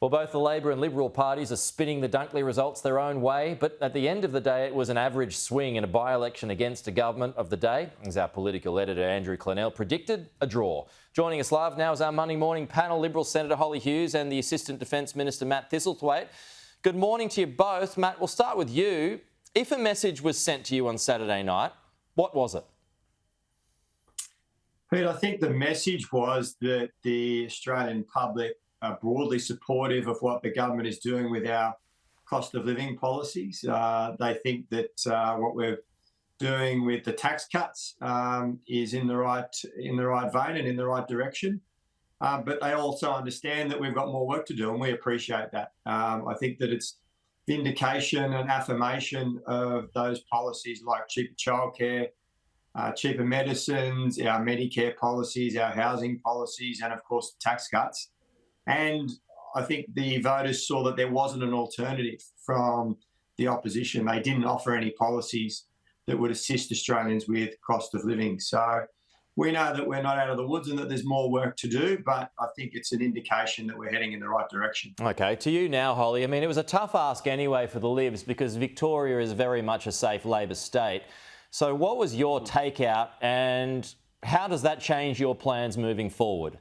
Well, both the Labor and Liberal parties are spinning the Dunkley results their own way, but at the end of the day, it was an average swing in a by-election against a government of the day. As our political editor Andrew Clennell predicted, a draw. Joining us live now is our Monday morning panel, Liberal Senator Hollie Hughes and the Assistant Defence Minister Matt Thistlethwaite. Good morning to you both. Matt, we'll start with you. If a message was sent to you on Saturday night, what was it? Pete, I think the message was that the Australian public are broadly supportive of what the government is doing with our cost of living policies. They think that what we're doing with the tax cuts is in the right vein and in the right direction. But they also understand that we've got more work to do, and we appreciate that. I think that it's vindication and affirmation of those policies like cheaper childcare, cheaper medicines, our Medicare policies, our housing policies, and of course the tax cuts. And I think the voters saw that there wasn't an alternative from the opposition. They didn't offer any policies that would assist Australians with cost of living. So we know that we're not out of the woods and that there's more work to do, but I think it's an indication that we're heading in the right direction. OK, to you now, Hollie. I mean, it was a tough ask anyway for the Libs because Victoria is very much a safe Labor state. So what was your takeout and how does that change your plans moving forward?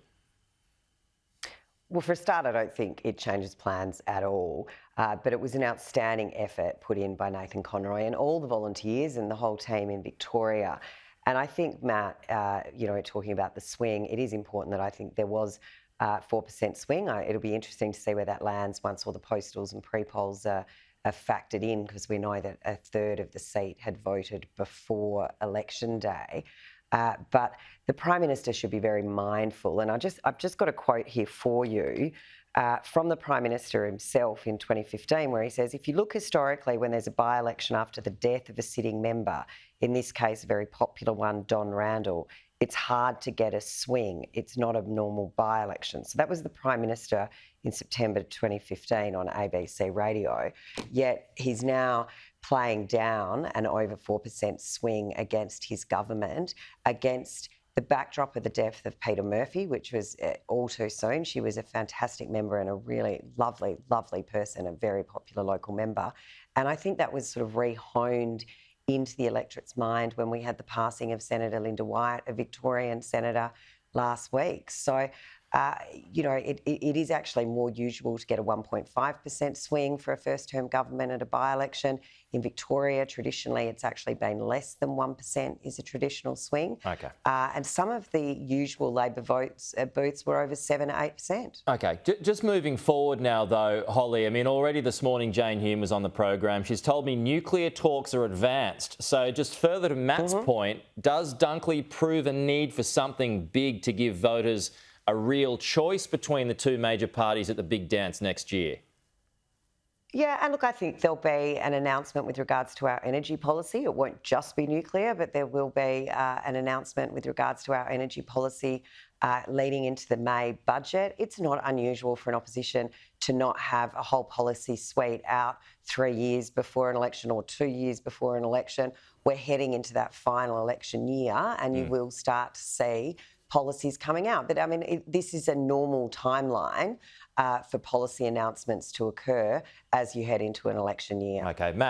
Well, for a start, I don't think it changes plans at all, but it was an outstanding effort put in by Nathan Conroy and all the volunteers and the whole team in Victoria. And I think, Matt, talking about the swing, it is important that I think there was a 4% swing. It'll be interesting to see where that lands once all the postals and pre-polls are factored in, because we know that a third of the seat had voted before election day. But the Prime Minister should be very mindful. And I've just got a quote here for you from the Prime Minister himself in 2015, where he says, if you look historically when there's a by-election after the death of a sitting member, in this case, a very popular one, Don Randall, it's hard to get a swing. It's not a normal by-election. So that was the Prime Minister in September 2015 on ABC radio. Yet he's now playing down an over 4% swing against his government, against the backdrop of the death of Peter Murphy, which was all too soon. She was a fantastic member and a really lovely, lovely person, a very popular local member. And I think that was sort of re-honed into the electorate's mind when we had the passing of Senator Linda White, a Victorian senator, last week. So, it is actually more usual to get a 1.5% swing for a first-term government at a by-election. In Victoria, traditionally, it's actually been less than 1% is a traditional swing. OK. And some of the usual Labor booths were over 7 to 8%. OK. Just moving forward now, though, Hollie, I mean, already this morning Jane Hume was on the program. She's told me nuclear talks are advanced. So just further to Matt's point, does Dunkley prove a need for something big to give voters a real choice between the two major parties at the big dance next year? Yeah, and look, I think there'll be an announcement with regards to our energy policy. It won't just be nuclear, but there will be an announcement with regards to our energy policy leading into the May budget. It's not unusual for an opposition to not have a whole policy suite out 3 years before an election or 2 years before an election. We're heading into that final election year and you will start to see policies coming out. But I mean, this is a normal timeline for policy announcements to occur as you head into an election year. OK, Matt.